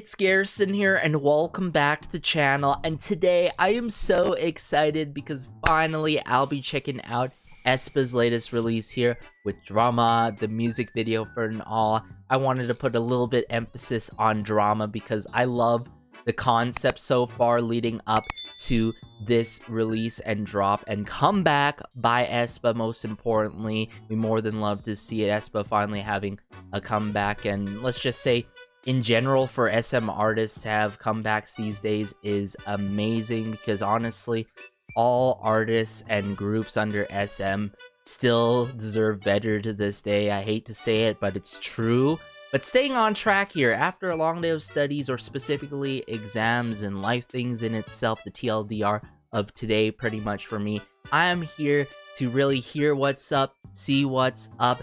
it's Garrison here and welcome back to the channel, and today I am so excited because finally I'll be checking out aespa's latest release here with Drama, the music video for it and all. I wanted to put a little bit emphasis on Drama because I love the concept so far leading up to this release and drop and comeback by aespa. Most importantly, we more than love to see it, aespa finally having a comeback, and let's just say in general for SM artists to have comebacks these days is amazing because honestly all artists and groups under SM still deserve better to this day. I hate to say it, but it's true. But staying on track here, after a long day of studies, or specifically exams and life things in itself, the TLDR of today pretty much for me, I am here to really hear what's up, see what's up,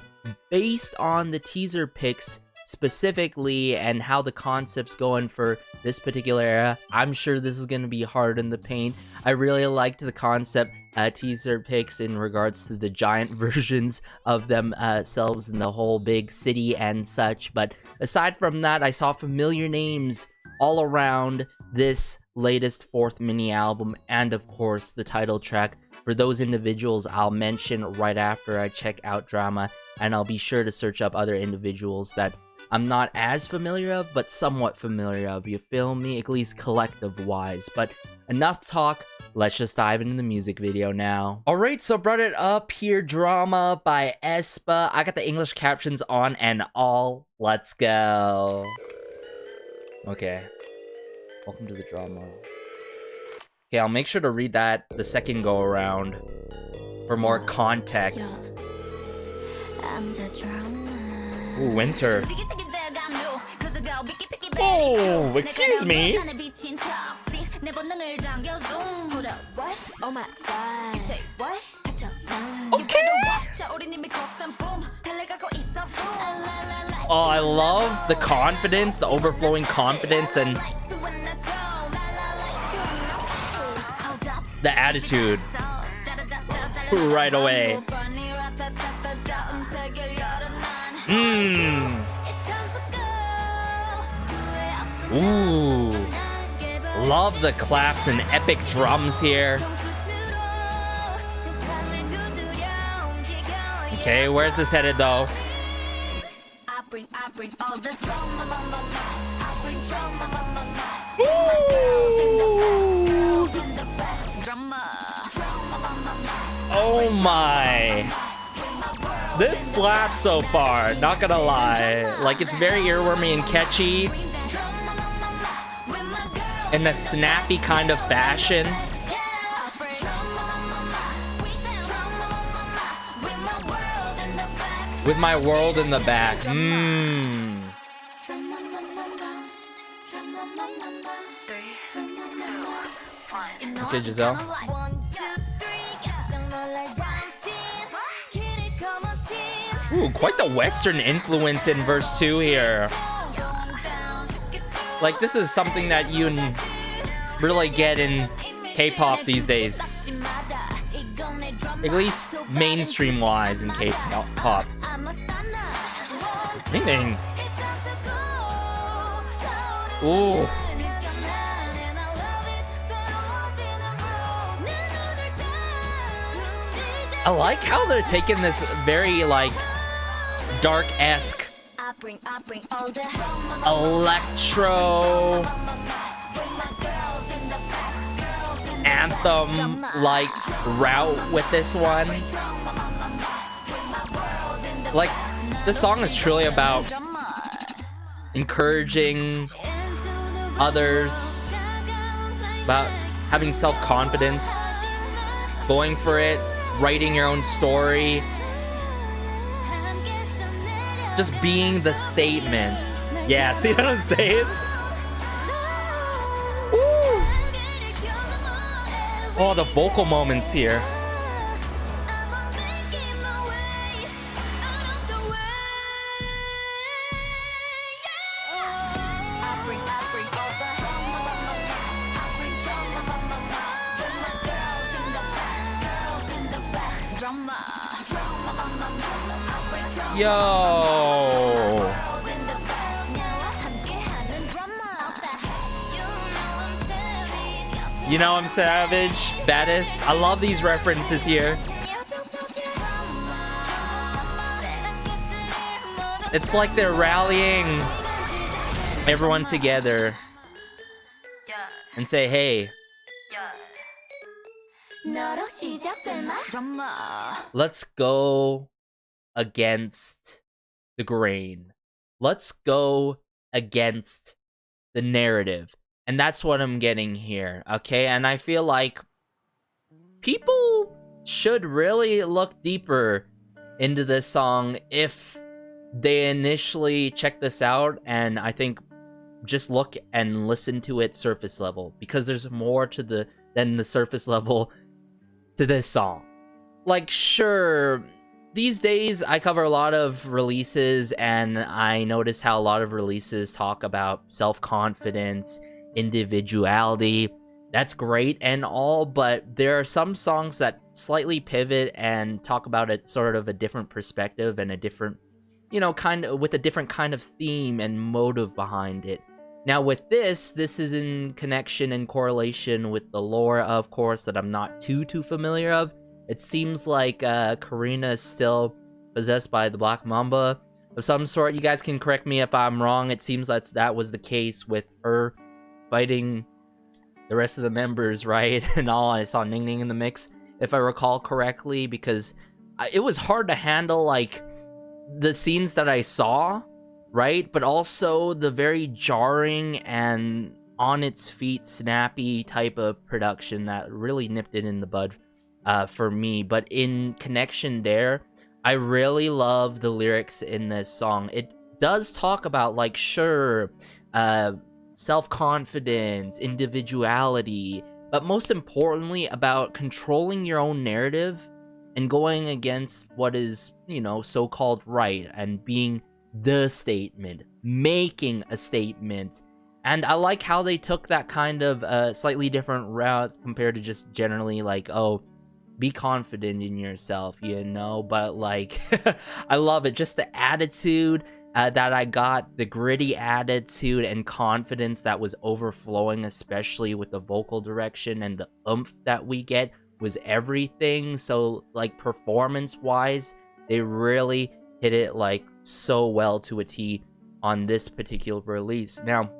based on the teaser pics specifically and how the concept's going for this particular era. I'm sure this is going to be hard in the paint. I really liked the concept teaser pics in regards to the giant versions of themselves in the whole big city and such, but aside from that, I saw familiar names all around this latest 4th mini album, and of course the title track. For those individuals I'll mention right after I check out Drama, and I'll be sure to search up other individuals that I'm not as familiar of, but somewhat familiar of, you feel me? At least collective-wise. But enough talk, let's just dive into the music video now. Alright, so brought it up here, Drama by aespa. I got the English captions on and all. Let's go. Okay. Welcome to the Drama. Okay, I'll make sure to read that the second go around for more context. Ooh, winter. Oh, excuse me. Okay. Oh, I love the confidence, the overflowing confidence, and the attitude right away. Ooh, love the claps and epic drums here. Okay, where's this headed though? Ooh. Oh my. This slaps so far, not gonna lie. Like, it's very earwormy and catchy in a snappy kind of fashion. With my world in the back. Okay, Giselle. Ooh, quite the Western influence in verse 2 here. Like, this is something that you really get in K-pop these days. At least mainstream-wise in K-pop. Ding. Ooh. I like how they're taking this very, like, dark-esque electro anthem like route with this one. Like, this song is truly about encouraging others, about having self-confidence, going for it, writing your own story, just being the statement. Yeah, see what I'm saying? Woo. Oh, the vocal moments here. Yo. You know I'm savage, baddest. I love these references here. It's like they're rallying everyone together and say, hey, let's go against the grain. Let's go against the narrative. And that's what I'm getting here, okay? And I feel like people should really look deeper into this song if they initially check this out, and I think just look and listen to it surface level, because there's more to than the surface level to this song. Like, sure, these days I cover a lot of releases, and I notice how a lot of releases talk about self-confidence, individuality. That's great and all, but there are some songs that slightly pivot and talk about it sort of a different perspective and a different, you know, kind of with a different kind of theme and motive behind it. Now with this is in connection and correlation with the lore, of course, that I'm not too familiar of. It seems like Karina is still possessed by the Black Mamba of some sort. You guys can correct me if I'm wrong. It seems like that was the case with her fighting the rest of the members, right? And all, I saw Ning Ning in the mix, if I recall correctly, because it was hard to handle, like, the scenes that I saw, right? But also the very jarring and on its feet snappy type of production that really nipped it in the bud for me. But in connection there, I really love the lyrics in this song. It does talk about, like, sure, self-confidence, individuality, but most importantly about controlling your own narrative and going against what is, you know, so-called right, and being the statement, making a statement. And I like how they took that kind of slightly different route compared to just generally like, oh, be confident in yourself, you know? But like, I love it. Just the attitude that I got, the gritty attitude and confidence that was overflowing, especially with the vocal direction and the oomph that we get, was everything. So like, performance wise, they really hit it like so well to a T on this particular release. Now,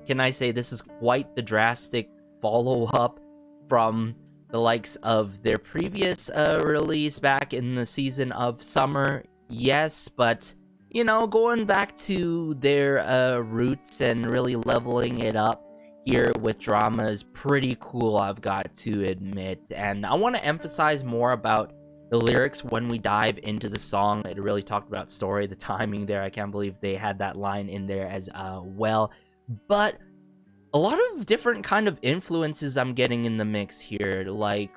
can I say this is quite the drastic follow-up from the likes of their previous release back in the season of summer? Yes, but you know, going back to their roots and really leveling it up here with drama is pretty cool, I've got to admit. And I want to emphasize more about the lyrics when we dive into the song. It really talked about story, the timing there. I can't believe they had that line in there as well. But a lot of different kind of influences I'm getting in the mix here. Like,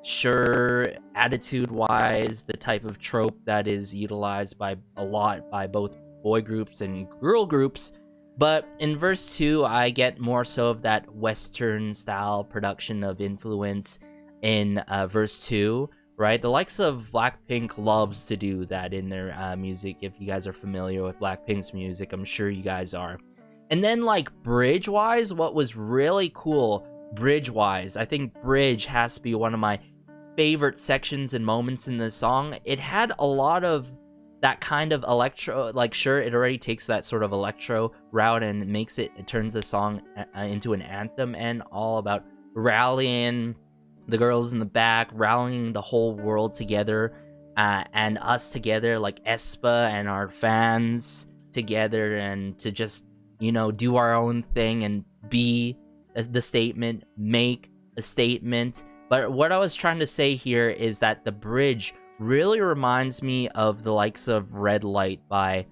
sure, attitude-wise, the type of trope that is utilized by a lot by both boy groups and girl groups. But in verse 2, I get more so of that Western-style production of influence in verse 2, right? The likes of Blackpink loves to do that in their music. If you guys are familiar with Blackpink's music, I'm sure you guys are. And then, like, bridge-wise, what was really cool, bridge-wise, I think bridge has to be one of my favorite sections and moments in the song. It had a lot of that kind of electro, like, sure, it already takes that sort of electro route and makes it turns the song into an anthem, and all about rallying the girls in the back, rallying the whole world together, and us together, like aespa and our fans together, and to just, you know, do our own thing and be the statement, make a statement. But what I was trying to say here is that the bridge really reminds me of the likes of Red Light by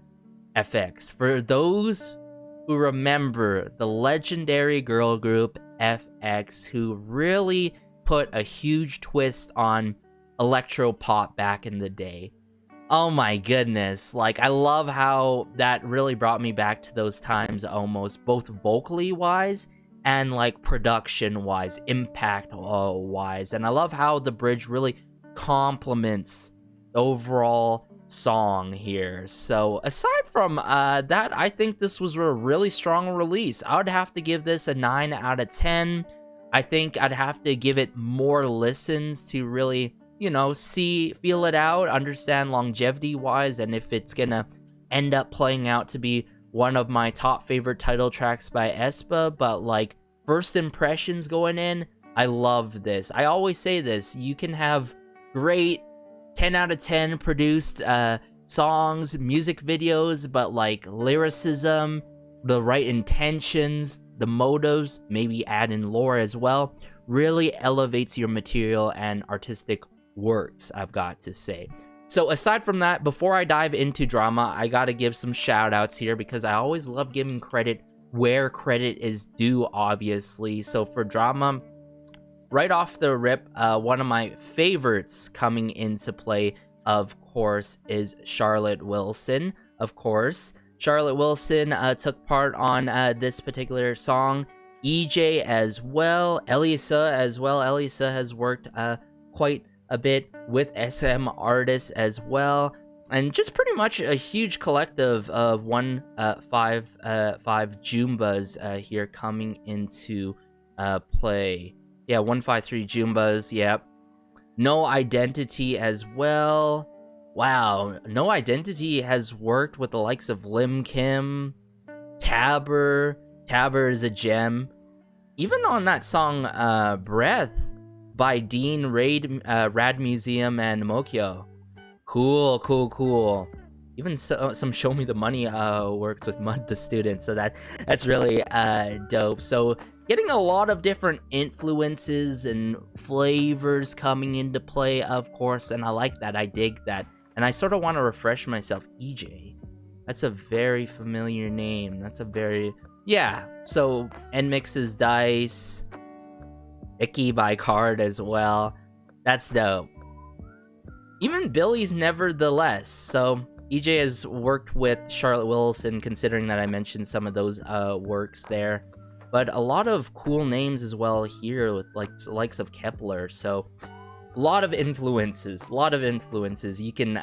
FX. For those who remember the legendary girl group FX, who really put a huge twist on electro pop back in the day. Oh my goodness, like, I love how that really brought me back to those times almost, both vocally wise and like production wise, impact wise. And I love how the bridge really complements the overall song here. So aside from that, I think this was a really strong release. I would have to give this a 9 out of 10. I think I'd have to give it more listens to really, you know, feel it out, understand longevity wise, and if it's gonna end up playing out to be one of my top favorite title tracks by aespa. But like, first impressions going in, I love this. I always say this, you can have great 10 out of 10 produced songs, music videos, but like lyricism, the right intentions, the motives, maybe add in lore as well, really elevates your material and artistic works, I've got to say. So aside from that, before I dive into drama, I gotta give some shout outs here because I always love giving credit where credit is due, obviously. So for drama, right off the rip, one of my favorites coming into play, of course, is Charlotte Wilson. Of course, Charlotte Wilson took part on this particular song. EJ as well, Elisa as well. Elisa has worked quite a bit with SM artists as well, and just pretty much a huge collective of 153 Jumbas here coming into play. Yeah, 153 Jumbas, yep. No Identity as well. Wow, No Identity has worked with the likes of Lim Kim, Tabber. Tabber is a gem. Even on that song, Breath by Dean, Rad Museum, and Mokyo. Cool. Even some Show Me the Money works with Mud the Student, so that's really dope. So getting a lot of different influences and flavors coming into play, of course, and I like that. I dig that. And I sort of want to refresh myself. EJ. That's a very familiar name. That's a very... Yeah. So, NMIX's Dice. Icky by Card as well. That's dope. Even Billy's Nevertheless. So, EJ has worked with Charlotte Wilson, considering that I mentioned some of those works there. But a lot of cool names as well here, with like the likes of Kepler. So a lot of influences. You can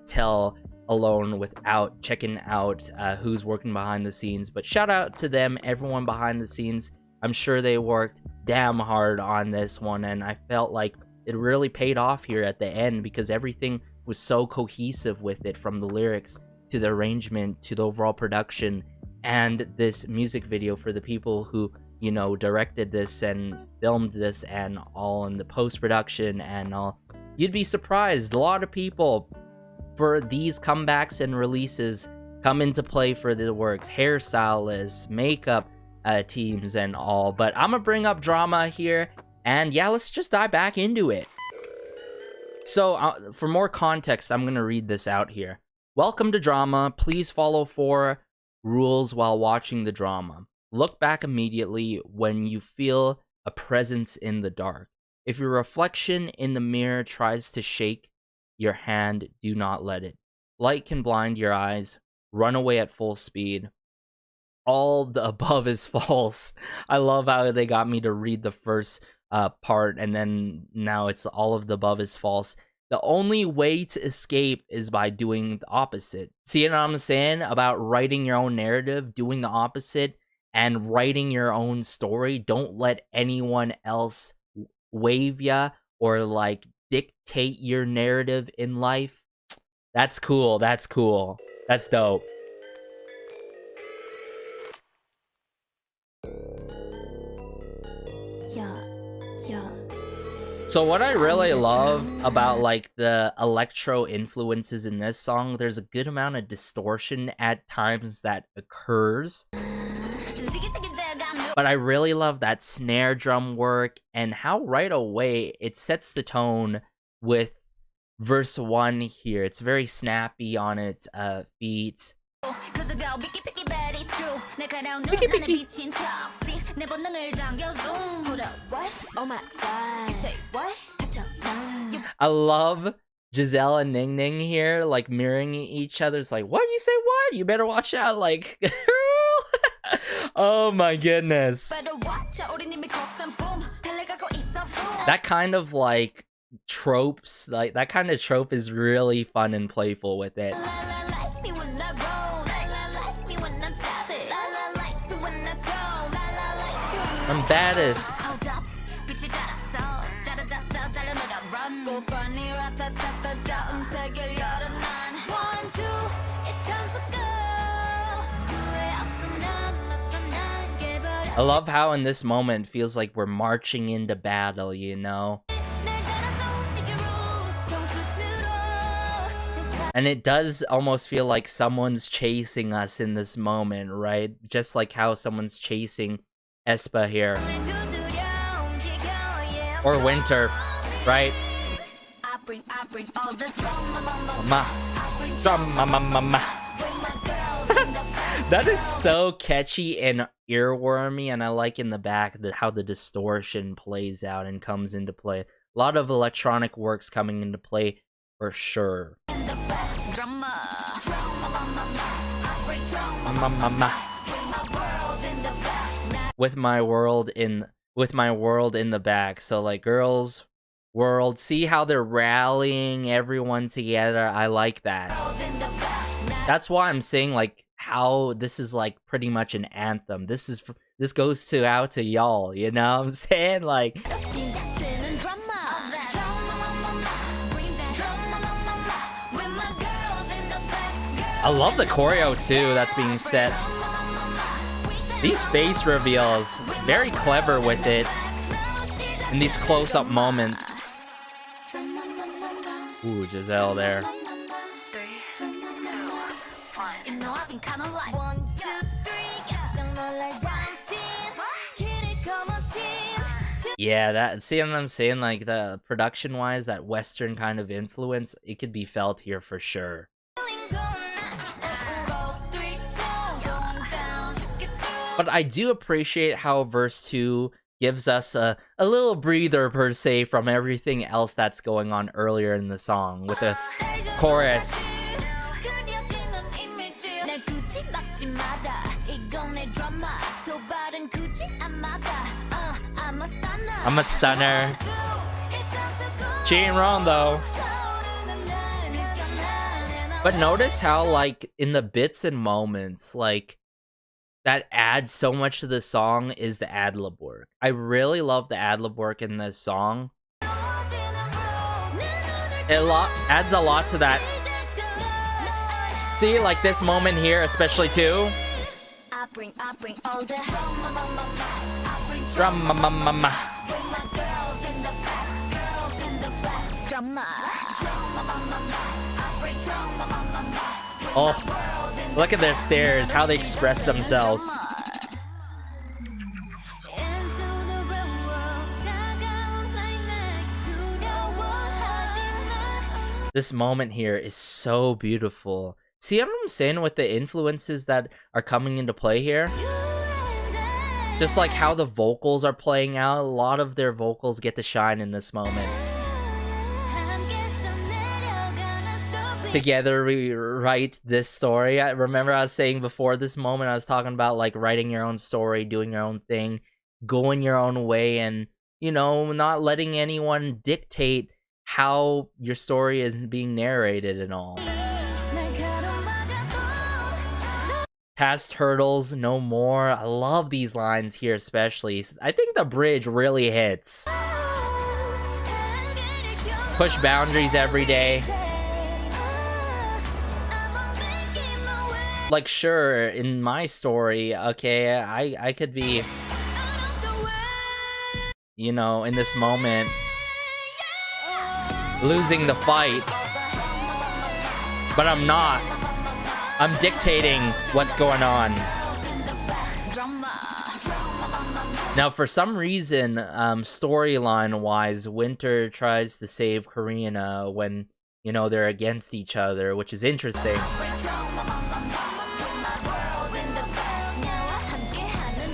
tell alone without checking out who's working behind the scenes. But shout out to them, everyone behind the scenes. I'm sure they worked damn hard on this one, and I felt like it really paid off here at the end because everything was so cohesive with it, from the lyrics to the arrangement to the overall production. And this music video for the people who, you know, directed this and filmed this and all in the post-production and all. You'd be surprised. A lot of people for these comebacks and releases come into play for the works. Hairstylists, makeup teams and all. But I'm gonna bring up drama here. And yeah, let's just dive back into it. So for more context, I'm gonna read this out here. Welcome to drama. Please follow 4 rules while watching the drama. Look back immediately when you feel a presence in the dark. If your reflection in the mirror tries to shake your hand, do not let it. Light can blind your eyes. Run away at full speed. All the above is false. I love how they got me to read the first part, and then now it's all of the above is false. The only way to escape is by doing the opposite. See what I'm saying about writing your own narrative, doing the opposite, and writing your own story? Don't let anyone else wave ya or like dictate your narrative in life. That's cool. That's dope. So what I really love about like the electro influences in this song, there's a good amount of distortion at times that occurs. But I really love that snare drum work and how right away it sets the tone with verse 1 here. It's very snappy on its beat. I love Giselle and Ning Ning here, like mirroring each other. It's like, what? You say what? You better watch out, like, oh my goodness. That kind of like tropes, like that kind of trope is really fun and playful with it. I'm baddest. I love how in this moment it feels like we're marching into battle, you know? And it does almost feel like someone's chasing us in this moment, right? Just like how someone's chasing aespa here. Or Winter, right? That is so catchy and earwormy, and I like in the back how the distortion plays out and comes into play. A lot of electronic works coming into play for sure. With my world in the back. So like girls world, see how they're rallying everyone together. I like that. That's why I'm saying like how this is like pretty much an anthem. This goes out to y'all, you know what I'm saying? Like I love the choreo too that's being set. These face reveals, very clever with it. In these close-up moments. Ooh, Giselle there. Yeah, that, see what I'm saying? Like the production-wise, that Western kind of influence, it could be felt here for sure. But I do appreciate how verse 2 gives us a little breather per se from everything else that's going on earlier in the song with the chorus. I'm a stunner. She ain't wrong though. But notice how like in the bits and moments like that adds so much to the song is the ad-lib work. I really love the ad-lib work in this song. It adds a lot to that. See, like this moment here, especially too. Oh, look at their stares, how they express themselves. This moment here is so beautiful. See what I'm saying with the influences that are coming into play here? Just like how the vocals are playing out, a lot of their vocals get to shine in this moment. Together we write this story. I remember I was saying before this moment, I was talking about like writing your own story, doing your own thing, going your own way, and you know, not letting anyone dictate how your story is being narrated and all. Past hurdles, no more. I love these lines here especially. I think the bridge really hits. Push boundaries every day. Like, sure, in my story, okay, I could be, you know, in this moment, losing the fight. But I'm not. I'm dictating what's going on. Now, for some reason, storyline-wise, Winter tries to save Karina when, you know, they're against each other, which is interesting.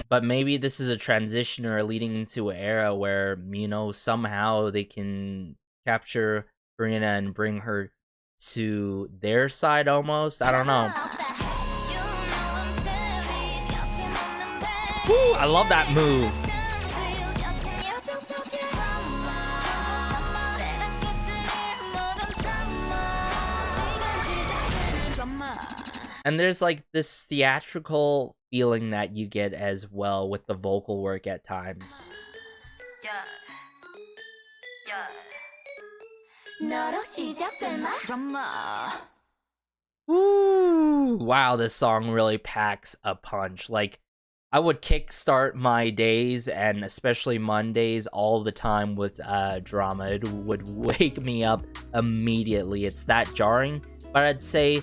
But maybe this is a transition or leading into an era where, you know, somehow they can capture Karina and bring her to their side almost. I don't know. Woo, I love that move. And there's like this theatrical feeling that you get as well with the vocal work at times. Ooh, wow, this song really packs a punch. Like, I would kickstart my days, and especially Mondays, all the time with drama. It would wake me up immediately. It's that jarring, but I'd say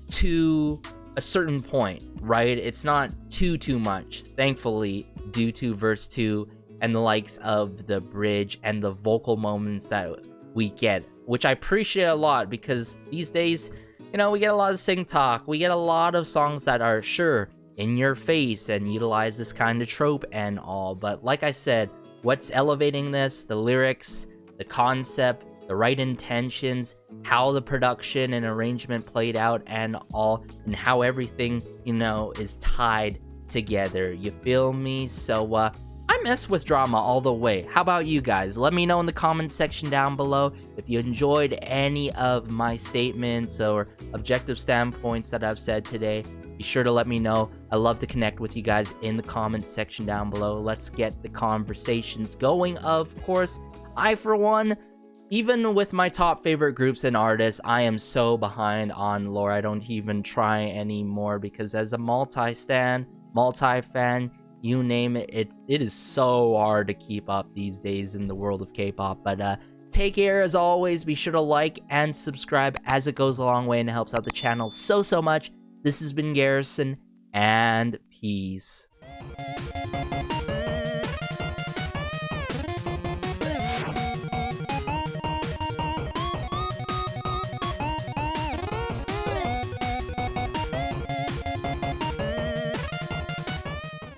to a certain point, right? It's not too much, thankfully, due to verse 2 and the likes of the bridge and the vocal moments that we get, which I appreciate a lot, because these days, you know, we get a lot of sing talk, we get a lot of songs that are sure in your face and utilize this kind of trope and all, but like I said, what's elevating this? The lyrics, the concept, the right intentions, how the production and arrangement played out and all, and how everything, you know, is tied together. You feel me? So I mess with drama all the way. How about you guys? Let me know in the comments section down below if you enjoyed any of my statements or objective standpoints that I've said today. Be sure to let me know. I love to connect with you guys in the comments section down below. Let's get the conversations going. Of course, I, for one, even with my top favorite groups and artists, I am so behind on lore. I don't even try anymore, because as a multi-fan, you name it, it is so hard to keep up these days in the world of K-pop. But take care as always. Be sure to like and subscribe, as it goes a long way and it helps out the channel so much. This has been Garrison, and peace.